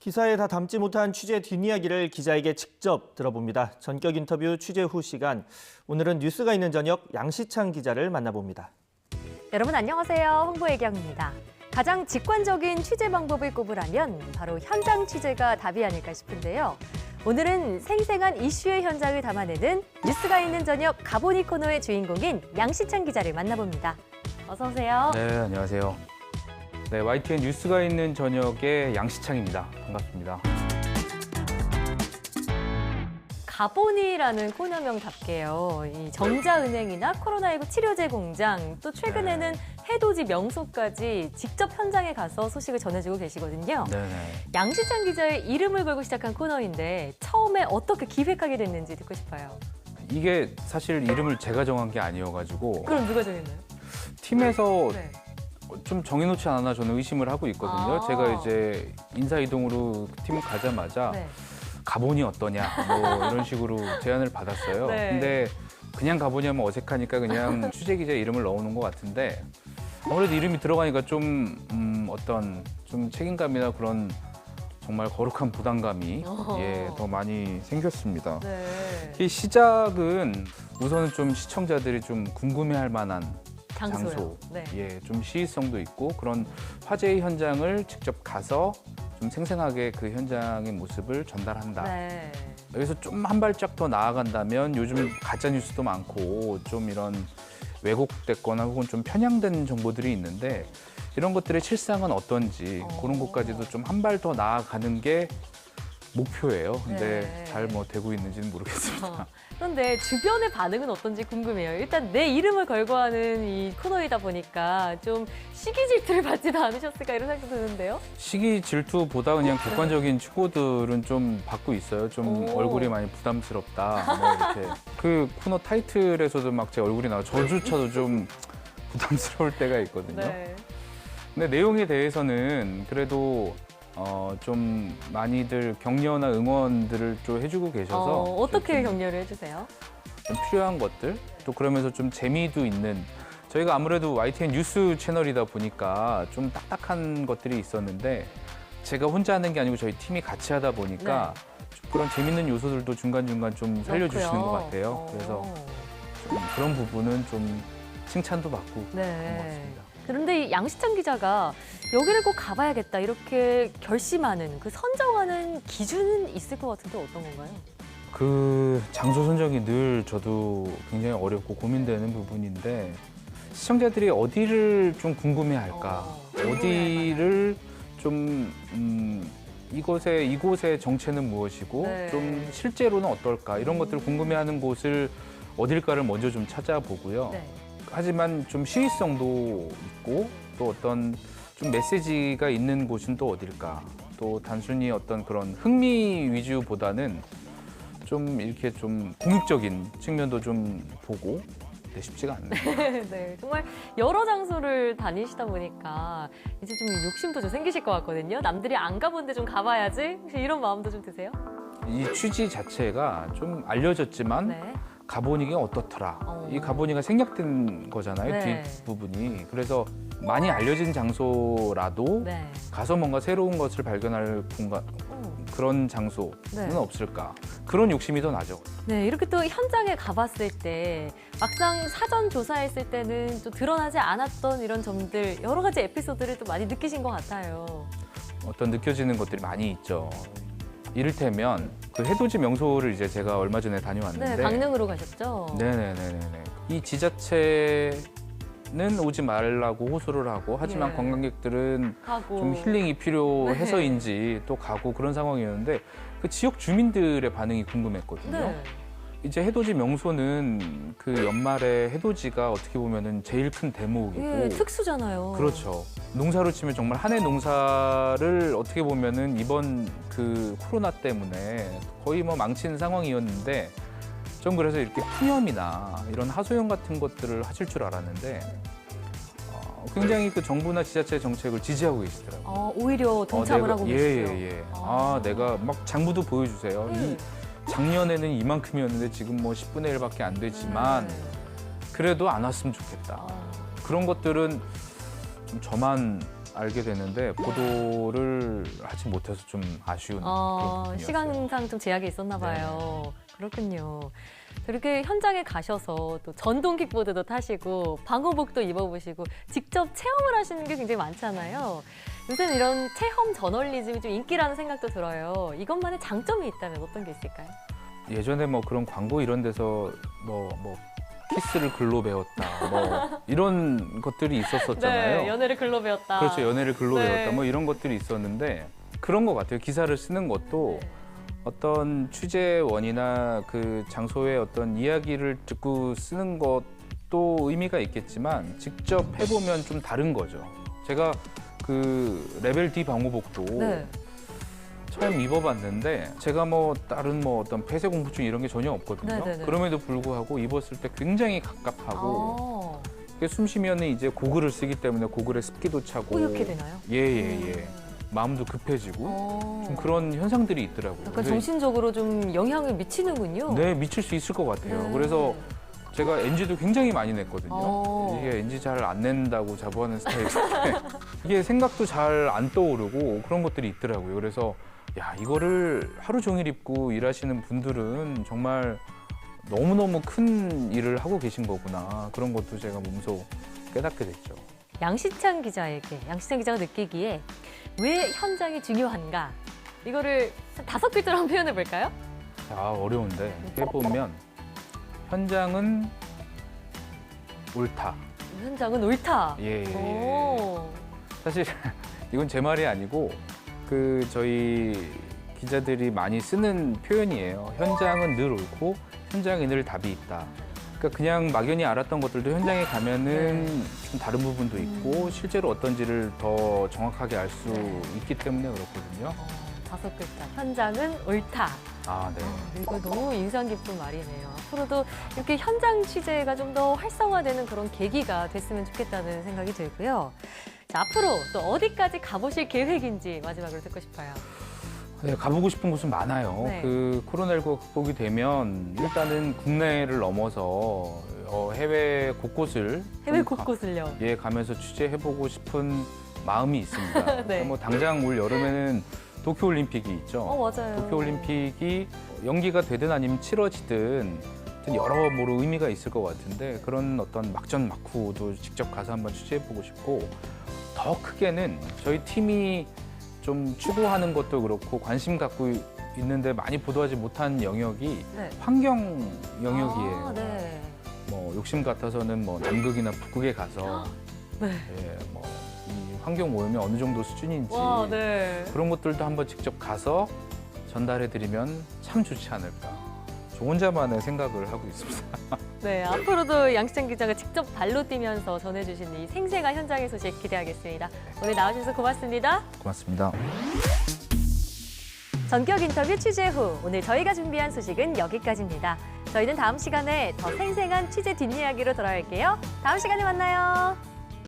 기사에 다 담지 못한 취재 뒷이야기를 기자에게 직접 들어봅니다. 전격 인터뷰 취재 후 시간. 오늘은 뉴스가 있는 저녁 양시창 기자를 만나봅니다. 여러분 안녕하세요. 홍보혜경입니다. 가장 직관적인 취재 방법을 꼽으라면 바로 현장 취재가 답이 아닐까 싶은데요. 오늘은 생생한 이슈의 현장을 담아내는 뉴스가 있는 저녁 가보니 코너의 주인공인 양시창 기자를 만나봅니다. 어서 오세요. 네, 안녕하세요. 네, YTN 뉴스가 있는 저녁의 양시창입니다. 반갑습니다. 가보니라는 코너명답게요. 이 정자은행이나 코로나19 치료제 공장, 또 최근에는 해돋이 명소까지 직접 현장에 가서 소식을 전해주고 계시거든요. 네네. 양시창 기자의 이름을 걸고 시작한 코너인데 처음에 어떻게 기획하게 됐는지 듣고 싶어요. 이게 사실 이름을 제가 정한 게 아니어가지고 그럼 누가 정했나요? 팀에서 네. 좀 정해놓지 않았나 저는 의심을 하고 있거든요. 아. 제가 이제 인사이동으로 팀을 가자마자 네. 가보니 어떠냐 뭐 이런 식으로 제안을 받았어요. 네. 근데 그냥 가보니 하면 어색하니까 그냥 취재기자 이름을 넣어놓은 것 같은데 아무래도 이름이 들어가니까 좀 어떤 좀 책임감이나 그런 정말 거룩한 부담감이 더 많이 생겼습니다. 네. 이 시작은 우선은 좀 시청자들이 좀 궁금해할 만한 장소요. 장소, 네. 좀 시의성도 있고 그런 화재의 현장을 직접 가서 좀 생생하게 그 현장의 모습을 전달한다. 네. 여기서 좀 한 발짝 더 나아간다면 요즘 가짜 뉴스도 많고 좀 이런 왜곡됐거나 혹은 좀 편향된 정보들이 있는데 이런 것들의 실상은 어떤지 그런 것까지도 좀 한 발 더 나아가는 게 목표예요. 근데 네. 잘 뭐 되고 있는지는 모르겠습니다. 그런데 주변의 반응은 어떤지 궁금해요. 일단 내 이름을 걸고 하는 이 코너이다 보니까 좀 시기 질투를 받지도 않으셨을까 이런 생각도 드는데요. 시기 질투보다 그냥 객관적인 충고들은 좀 받고 있어요. 좀 오. 얼굴이 많이 부담스럽다. 뭐 이렇게 그 코너 타이틀에서도 막 제 얼굴이 나와 저조차도 좀 부담스러울 때가 있거든요. 네. 근데 내용에 대해서는 그래도 좀 많이들 격려나 응원들을 좀 해주고 계셔서 어떻게 좀 격려를 해주세요? 필요한 것들 또 그러면서 좀 재미도 있는 저희가 아무래도 YTN 뉴스 채널이다 보니까 좀 딱딱한 것들이 있었는데 제가 혼자 하는 게 아니고 저희 팀이 같이 하다 보니까 좀 그런 재밌는 요소들도 중간중간 좀 살려주시는 그렇고요. 것 같아요. 그래서 좀 그런 부분은 좀 칭찬도 받고 그런 것 네. 같습니다. 그런데 이 양시창 기자가 여기를 꼭 가봐야겠다 이렇게 결심하는 그 선정하는 기준은 있을 것 같은데 어떤 건가요? 그 장소 선정이 늘 저도 굉장히 어렵고 고민되는 부분인데 시청자들이 어디를 좀 궁금해할까, 어디를 좀 이곳의 정체는 무엇이고 네. 좀 실제로는 어떨까 이런 것들을 궁금해하는 곳을 어딜까를 먼저 좀 찾아보고요. 네. 하지만 좀 시의성도 있고 또 어떤 좀 메시지가 있는 곳은 또 어딜까? 또 단순히 어떤 그런 흥미 위주보다는 좀 이렇게 좀 공익적인 측면도 좀 보고 쉽지가 않네요. 네, 정말 여러 장소를 다니시다 보니까 이제 좀 욕심도 좀 생기실 것 같거든요. 남들이 안 가본 데 좀 가봐야지. 혹시 이런 마음도 좀 드세요? 이 취지 자체가 좀 알려졌지만 네. 가보니가 어떻더라. 이 가보니가 생략된 거잖아요. 네. 뒷부분이. 그래서 많이 알려진 장소라도 네. 가서 뭔가 새로운 것을 발견할 공간 그런 장소는 네. 없을까. 그런 욕심이 더 나죠. 네, 이렇게 또 현장에 가봤을 때 막상 사전 조사했을 때는 또 드러나지 않았던 이런 점들 여러 가지 에피소드를 또 많이 느끼신 것 같아요. 어떤 느껴지는 것들이 많이 있죠. 이를테면 그 해돋이 명소를 이제 제가 얼마 전에 다녀왔는데 네, 강릉으로 가셨죠? 네네네네. 이 지자체는 오지 말라고 호소를 하고 하지만 예. 관광객들은 하고 좀 힐링이 필요해서인지 또 가고 그런 상황이었는데 그 지역 주민들의 반응이 궁금했거든요. 네. 이제 해돋이 명소는 그 연말에 해돋이가 어떻게 보면은 제일 큰 대목이고 예, 특수잖아요. 그렇죠. 농사로 치면 정말 한 해 농사를 어떻게 보면은 이번 그 코로나 때문에 거의 뭐 망친 상황이었는데 전 그래서 이렇게 푸념이나 이런 하소연 같은 것들을 하실 줄 알았는데 굉장히 그 정부나 지자체 정책을 지지하고 계시더라고요. 오히려 동참을 하고 계시죠. 예. 내가 막 장부도 보여주세요. 이 작년에는 이만큼이었는데 지금 뭐 10분의 1밖에 안 되지만 그래도 안 왔으면 좋겠다. 그런 것들은 좀 저만 알게 됐는데 보도를 하지 못해서 좀 아쉬운 그런 부분이었어요. 시간상 좀 제약이 있었나 봐요. 그렇군요. 이렇게 현장에 가셔서 또 전동 킥보드도 타시고 방호복도 입어보시고 직접 체험을 하시는 게 굉장히 많잖아요. 요새는 이런 체험 저널리즘이 좀 인기라는 생각도 들어요. 이것만의 장점이 있다면 어떤 게 있을까요? 예전에 뭐 그런 광고 이런 데서 뭐 키스를 글로 배웠다 뭐 이런 것들이 있었었잖아요. 네, 연애를 글로 배웠다. 그렇죠. 연애를 글로 네. 배웠다 뭐 이런 것들이 있었는데 그런 것 같아요. 기사를 쓰는 것도 네. 어떤 취재원이나 그 장소의 어떤 이야기를 듣고 쓰는 것도 의미가 있겠지만 직접 해보면 좀 다른 거죠. 제가 그 레벨 D 방호복도 네. 처음 입어봤는데 제가 뭐 다른 뭐 어떤 폐쇄 공포증 이런 게 전혀 없거든요. 네네네. 그럼에도 불구하고 입었을 때 굉장히 갑갑하고 아, 숨 쉬면 이제 고글을 쓰기 때문에 고글에 습기도 차고 뿌옇게 되나요? 예예예. 마음도 급해지고 좀 그런 현상들이 있더라고요. 약간 그래서 정신적으로 좀 영향을 미치는군요. 네, 미칠 수 있을 것 같아요. 네. 그래서 제가 NG도 굉장히 많이 냈거든요. 이게 어. NG 잘 안 낸다고 자부하는 스타일인데 이게 생각도 잘 안 떠오르고 그런 것들이 있더라고요. 그래서 야, 이거를 하루 종일 입고 일하시는 분들은 정말 너무너무 큰 일을 하고 계신 거구나. 그런 것도 제가 몸소 깨닫게 됐죠. 양시창 기자가 느끼기에 왜 현장이 중요한가? 이거를 한 5글자로 한번 표현해 볼까요? 아, 어려운데 해보면 현장은 옳다. 현장은 옳다. 예, 예, 예. 오. 사실 이건 제 말이 아니고 그 저희 기자들이 많이 쓰는 표현이에요. 현장은 늘 옳고 현장에 늘 답이 있다. 그러니까 그냥 막연히 알았던 것들도 현장에 가면은 좀 다른 부분도 있고 실제로 어떤지를 더 정확하게 알 수 있기 때문에 그렇거든요. 5글자. 현장은 옳다. 아, 네. 이거 너무 인상 깊은 말이네요. 앞으로도 이렇게 현장 취재가 좀 더 활성화되는 그런 계기가 됐으면 좋겠다는 생각이 들고요. 자, 앞으로 또 어디까지 가보실 계획인지 마지막으로 듣고 싶어요. 네, 가보고 싶은 곳은 많아요. 네. 그 코로나19 극복이 되면 일단은 국내를 넘어서 해외 곳곳을 해외 좀 곳곳을요. 가면서 취재해보고 싶은 마음이 있습니다. 네. 그러니까 뭐 당장 올 여름에는 도쿄올림픽이 있죠. 맞아요. 도쿄올림픽이 연기가 되든 아니면 치러지든 하여튼 여러모로 의미가 있을 것 같은데 그런 어떤 막전 막후도 직접 가서 한번 취재해보고 싶고 더 크게는 저희 팀이 좀 추구하는 것도 그렇고 관심 갖고 있는데 많이 보도하지 못한 영역이 네. 환경 영역이에요. 아, 네. 뭐 욕심 같아서는 뭐 남극이나 북극에 가서 네. 뭐 이 환경 오염이 어느 정도 수준인지 와, 네. 그런 것들도 한번 직접 가서 전달해드리면 참 좋지 않을까. 저 혼자만의 생각을 하고 있습니다. 네, 앞으로도 양시창 기자가 직접 발로 뛰면서 전해주신 이 생생한 현장의 소식 기대하겠습니다. 오늘 나와주셔서 고맙습니다. 고맙습니다. 전격 인터뷰 취재 후 오늘 저희가 준비한 소식은 여기까지입니다. 저희는 다음 시간에 더 생생한 취재 뒷이야기로 돌아올게요. 다음 시간에 만나요.